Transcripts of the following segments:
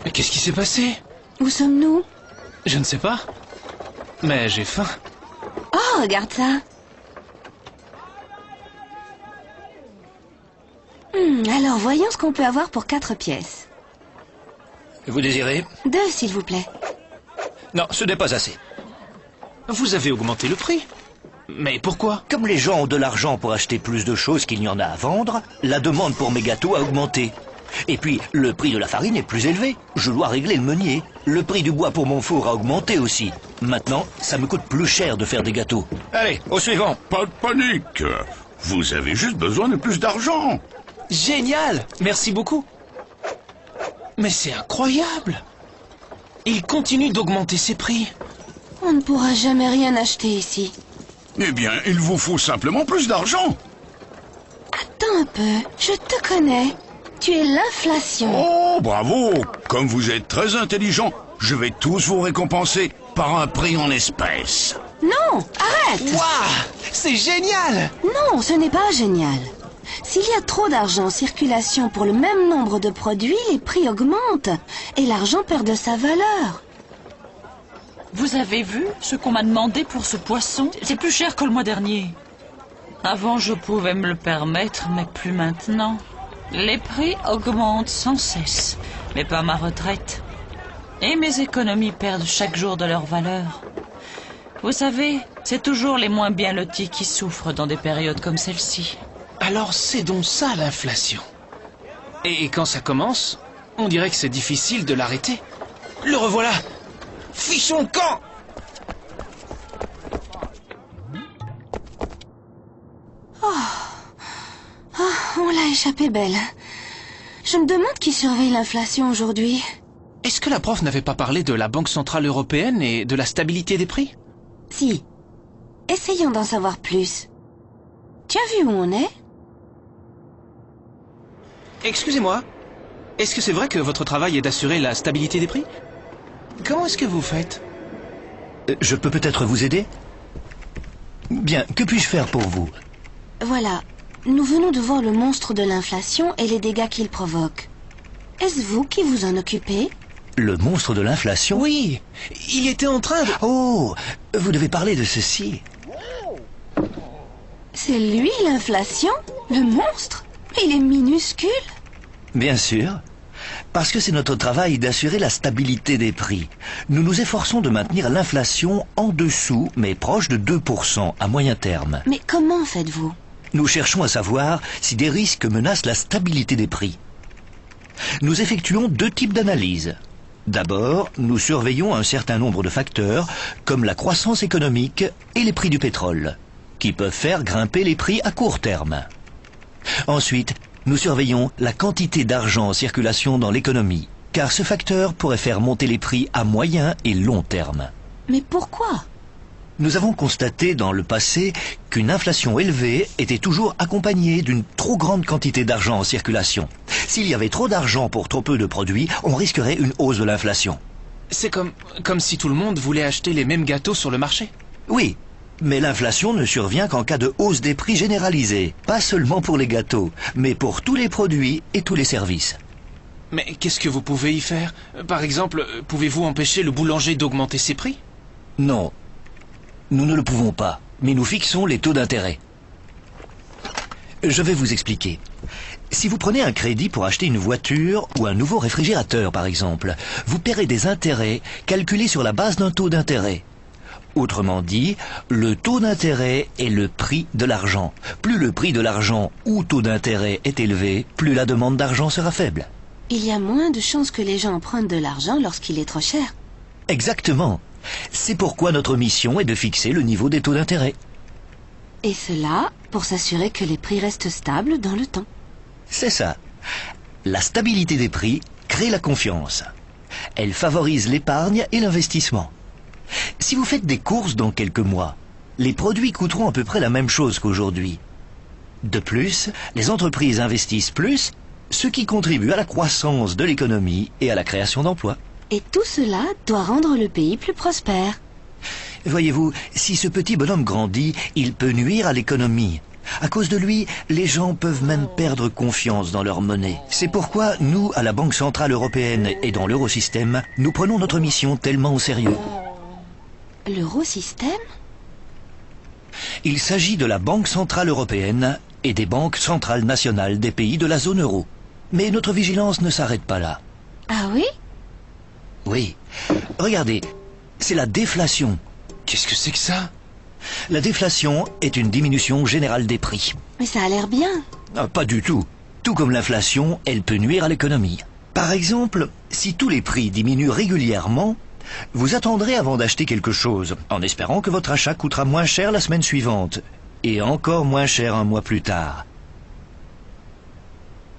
Mais qu'est-ce qui s'est passé? Où sommes-nous? Je ne sais pas. Mais j'ai faim. Oh, regarde ça. Alors, voyons ce qu'on peut avoir pour 4 pièces. Vous désirez? 2, s'il vous plaît. Non, ce n'est pas assez. Vous avez augmenté le prix. Mais pourquoi? Comme les gens ont de l'argent pour acheter plus de choses qu'il n'y en a à vendre, la demande pour mes gâteaux a augmenté. Et puis, le prix de la farine est plus élevé. Je dois régler le meunier. Le prix du bois pour mon four a augmenté aussi. Maintenant, ça me coûte plus cher de faire des gâteaux. Allez, au suivant. Pas de panique. Vous avez juste besoin de plus d'argent. Génial! Merci beaucoup. Mais c'est incroyable! Il continue d'augmenter ses prix. On ne pourra jamais rien acheter ici. Eh bien, il vous faut simplement plus d'argent. Attends un peu, je te connais. Tu es l'inflation. Oh, bravo! Comme vous êtes très intelligent, je vais tous vous récompenser par un prix en espèces. Non, arrête! Waouh! C'est génial! Non, ce n'est pas génial. S'il y a trop d'argent en circulation pour le même nombre de produits, les prix augmentent et l'argent perd de sa valeur. Vous avez vu ce qu'on m'a demandé pour ce poisson? C'est plus cher que le mois dernier. Avant, je pouvais me le permettre, mais plus maintenant. Les prix augmentent sans cesse, mais pas ma retraite. Et mes économies perdent chaque jour de leur valeur. Vous savez, c'est toujours les moins bien lotis qui souffrent dans des périodes comme celle-ci. Alors c'est donc ça l'inflation. Et quand ça commence, on dirait que c'est difficile de l'arrêter. Le revoilà! Fichons le camp! On l'a échappé belle. Je me demande qui surveille l'inflation aujourd'hui. Est-ce que la prof n'avait pas parlé de la Banque Centrale Européenne et de la stabilité des prix? Si. Essayons d'en savoir plus. Tu as vu où on est? Excusez-moi, est-ce que c'est vrai que votre travail est d'assurer la stabilité des prix? Comment est-ce que vous faites? Je peux peut-être vous aider? Bien, que puis-je faire pour vous? Voilà. Nous venons de voir le monstre de l'inflation et les dégâts qu'il provoque. Est-ce vous qui vous en occupez? Le monstre de l'inflation? Oui, il était en train de... Oh, vous devez parler de ceci. C'est lui l'inflation? Le monstre? Il est minuscule? Bien sûr. Parce que c'est notre travail d'assurer la stabilité des prix. Nous nous efforçons de maintenir l'inflation en dessous, mais proche de 2% à moyen terme. Mais comment faites-vous? Nous cherchons à savoir si des risques menacent la stabilité des prix. Nous effectuons 2 types d'analyses. D'abord, nous surveillons un certain nombre de facteurs, comme la croissance économique et les prix du pétrole, qui peuvent faire grimper les prix à court terme. Ensuite, nous surveillons la quantité d'argent en circulation dans l'économie, car ce facteur pourrait faire monter les prix à moyen et long terme. Mais pourquoi? Nous avons constaté dans le passé qu'une inflation élevée était toujours accompagnée d'une trop grande quantité d'argent en circulation. S'il y avait trop d'argent pour trop peu de produits, on risquerait une hausse de l'inflation. C'est comme si tout le monde voulait acheter les mêmes gâteaux sur le marché. Oui, mais l'inflation ne survient qu'en cas de hausse des prix généralisée, pas seulement pour les gâteaux, mais pour tous les produits et tous les services. Mais qu'est-ce que vous pouvez y faire? Par exemple, pouvez-vous empêcher le boulanger d'augmenter ses prix? Non. Nous ne le pouvons pas, mais nous fixons les taux d'intérêt. Je vais vous expliquer. Si vous prenez un crédit pour acheter une voiture ou un nouveau réfrigérateur, par exemple, vous paierez des intérêts calculés sur la base d'un taux d'intérêt. Autrement dit, le taux d'intérêt est le prix de l'argent. Plus le prix de l'argent ou taux d'intérêt est élevé, plus la demande d'argent sera faible. Il y a moins de chances que les gens empruntent de l'argent lorsqu'il est trop cher. Exactement. C'est pourquoi notre mission est de fixer le niveau des taux d'intérêt. Et cela pour s'assurer que les prix restent stables dans le temps. C'est ça. La stabilité des prix crée la confiance. Elle favorise l'épargne et l'investissement. Si vous faites des courses dans quelques mois, les produits coûteront à peu près la même chose qu'aujourd'hui. De plus, les entreprises investissent plus, ce qui contribue à la croissance de l'économie et à la création d'emplois. Et tout cela doit rendre le pays plus prospère. Voyez-vous, si ce petit bonhomme grandit, il peut nuire à l'économie. À cause de lui, les gens peuvent même perdre confiance dans leur monnaie. C'est pourquoi nous, à la Banque Centrale Européenne et dans l'Eurosystème, nous prenons notre mission tellement au sérieux. L'Eurosystème? Il s'agit de la Banque Centrale Européenne et des banques centrales nationales des pays de la zone euro. Mais notre vigilance ne s'arrête pas là. Ah oui? Oui. Regardez, c'est la déflation. Qu'est-ce que c'est que ça? La déflation est une diminution générale des prix. Mais ça a l'air bien. Ah, pas du tout. Tout comme l'inflation, elle peut nuire à l'économie. Par exemple, si tous les prix diminuent régulièrement, vous attendrez avant d'acheter quelque chose, en espérant que votre achat coûtera moins cher la semaine suivante, et encore moins cher un mois plus tard.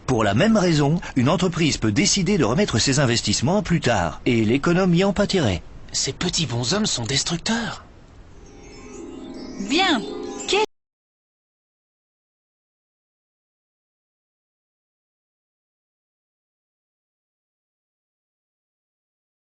Pour la même raison, une entreprise peut décider de remettre ses investissements à plus tard, et l'économie en pâtirait. Ces petits bonshommes sont destructeurs. Bien,